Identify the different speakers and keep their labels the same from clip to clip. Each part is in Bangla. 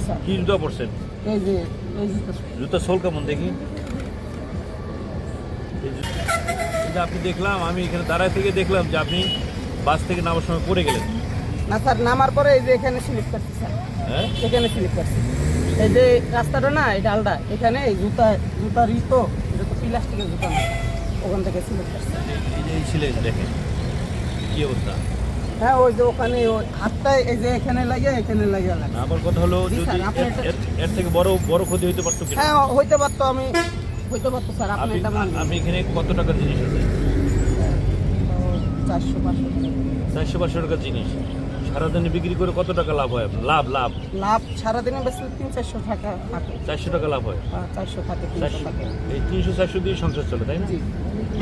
Speaker 1: স্যার।
Speaker 2: কি জুতা পরছেন?
Speaker 1: এই যে এই জুতা।
Speaker 2: জুতা সোল কেমন দেখি? এই যে আপনি দেখলাম, আমি এখানে দাঁড়ায় থেকে দেখলাম যে আপনি বাস থেকে নামার সময় পড়ে গেলেন।
Speaker 1: না স্যার, নামার পরে এই যে এখানে স্লিপ করছি স্যার,
Speaker 2: হ্যাঁ,
Speaker 1: এখানে স্লিপ করছি। এই যে রাস্তাটা না, এই ডালটা এখানে এই জুতার তো এটা তো প্লাস্টিকের জুতা না, ওখান থেকে স্লিপ করছি।
Speaker 2: এই যে এই ছিলেন, দেখেন কি অবস্থা।
Speaker 1: হ্যাঁ, ওই যে ওখানে ওই হাতটা এই যে এখানে লাগে লাগে।
Speaker 2: আমার কথা হলো,
Speaker 1: জি
Speaker 2: যদি
Speaker 1: স্যার, আপনি এটা-
Speaker 2: এর থেকে বড় ক্ষতি হইতে পারতো কিনা?
Speaker 1: হ্যাঁ, হইতে পারতো স্যার, আপনি এটা মানবেন।
Speaker 2: আপনি এখানে কত টাকার জিনিস আছে?
Speaker 1: 400-500
Speaker 2: 400-500 টাকার জিনিস সারাদিনে বিক্রি করে কত টাকা লাভ হয় আপনার?
Speaker 1: লাভ সারাদিনে বেশি 300-400 টাকা থাকে।
Speaker 2: 400 টাকা লাভ হয়।
Speaker 1: 400 থাকে, 300 থাকে।
Speaker 2: এই 300-400 দিয়ে সংসার চলে, তাই না?
Speaker 1: জি।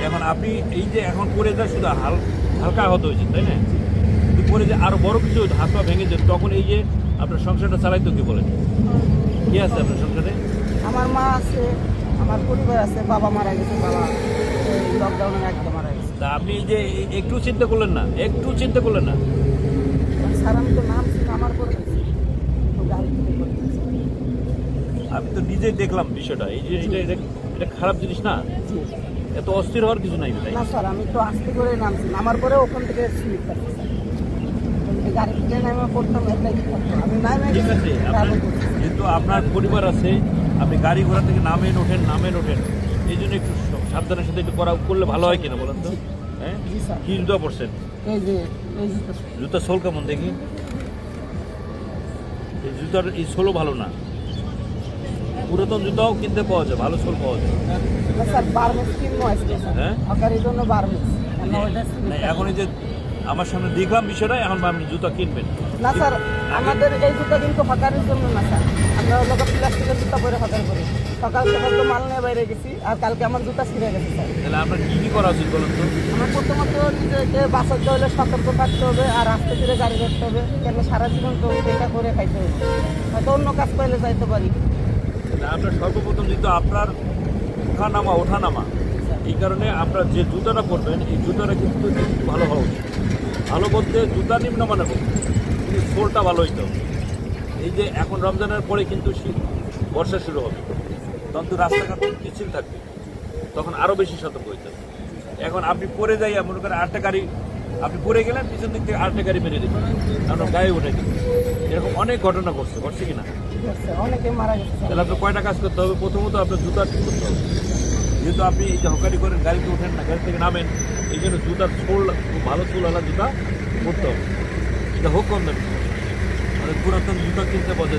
Speaker 2: এখন আপনি এই যে এখন পরে যা শুধু হালকা আহত হয়েছে, তাই না? যদি পরে যে আরো বড় কিছু হতো, হাত পা ভেঙে যেত, তখন এই যে আপনার সংসারটা চালাইতো কি বলেন? কি আছে আপনার সংসারে?
Speaker 1: আমার মা আছে, আমার পরিবার আছে, বাবা মারা গেছে, বাবা লকডাউনের আগে মারা গেছে।
Speaker 2: তা আপনি এই যে একটু চিন্তা করলেন না?
Speaker 1: স্যার, আমি তো নামছি, নামার পরে গেছি, তো গাড়ি থেকে পড়ে গেছি।
Speaker 2: আমি তো নিজেই দেখলাম বিষয়টা। এই যে এটা খারাপ জিনিস না,
Speaker 1: জি।
Speaker 2: এত অস্থির হওয়ার কিছু নাই, তাই
Speaker 1: না স্যার, আমি তো আস্তে করে নামছি, নামার পরে ওখান থেকে স্লিপ করছি স্যার। এই গাড়ি থেকে নামে পড়তাম, এটাই করতাম। আমি নামে
Speaker 2: ঠিক আছে। আপনার যেহেতু আপনার পরিবার আছে, আপনি গাড়ি ঘোড়া থেকে নামেন ওঠেন, এই জন্য একটু সাবধানের সাথে একটু করলে ভালো হয় কিনা বলেন তো? হ্যাঁ,
Speaker 1: জি স্যার।
Speaker 2: কি জুতা পরছেন?
Speaker 1: এই যে এই জুতা।
Speaker 2: জুতা সোল কেমন দেখি? এই জুতার এই সোলও ভালো না। পুরাতন জুতাও কিনতে পাওয়া যায়, ভালো সোল পাওয়া যায়।
Speaker 1: না স্যার, বারমেক্স কিনবো আজকে স্যার।
Speaker 2: হ্যাঁ?
Speaker 1: হকারির জন্য বারমেক্স।
Speaker 2: না, এখন এই যে আমার সামনে দেখলাম বিষয়টা, এখন আপনি জুতা কিনবেন।
Speaker 1: না স্যার, আমাদের এই জুতা কিন্তু হকারের জন্য না স্যার। আমরা লোক প্লাস্টিকের জুতা পরে হকার করি। সকাল তো মাল নিয়ে বাইরে গেছি, আর কালকে আমার জুতা ছিঁড়ে গেছে স্যার।
Speaker 2: তাহলে আপনার কি করা উচিত বলুন তো?
Speaker 1: আমার প্রথমত নিজেকে বাঁচাতে হলে সতর্ক থাকতে হবে, আর আস্তে ধীরে গাড়ি ধরতে হবে। কেন সারা জীবন তো এটা করে খাইতে হবে, হয়তো অন্য কাজ পাইলে যাইতে পারি।
Speaker 2: তাহলে আপনার সর্বপ্রথম যেহেতু আপনার ওঠা নামা, এই কারণে আপনার যে জুতাটা পরবেন, এই জুতাটা কিন্তু একটু ভালো হওয়া উচিত। ভালো বলতে জুতা নিম্নমানের হোক, কিন্তু সোলটা ভালো হইতে হবে। এই যে এখন রমজানের পরে কিন্তু বর্ষা শুরু হবে, তখন তো রাস্তাঘাট পিছিল থাকবে, তখন আরও বেশি সতর্ক হইতে হবে। এখন আপনি পরে যাই, মনে করেন আরেকটা গাড়ি, আপনি পরে গেলেন, পিছন দিক থেকে আরেকটা গাড়ি মেরে দিবেন, আপনার গায়ে উঠে দিবেন। এরকম অনেক ঘটনা ঘটছে কিনা?
Speaker 1: ঠিক আছে, অনেকে মারা গেছে স্যার।
Speaker 2: তাহলে আপনার কয়টা কাজ করতে হবে? প্রথমত আপনার জুতা ঠিক করতে হবে। যেহেতু আপনি এই যে হকারি করেন, গাড়িতে ওঠেন না, গাড়ি থেকে নামেন, এই জন্য জুতার সোল, খুব ভালো সোলওয়ালা জুতা পরতে হবে। এটা হোক কম দামি, পুরাতন জুতা কিনতে পাওয়া যায়।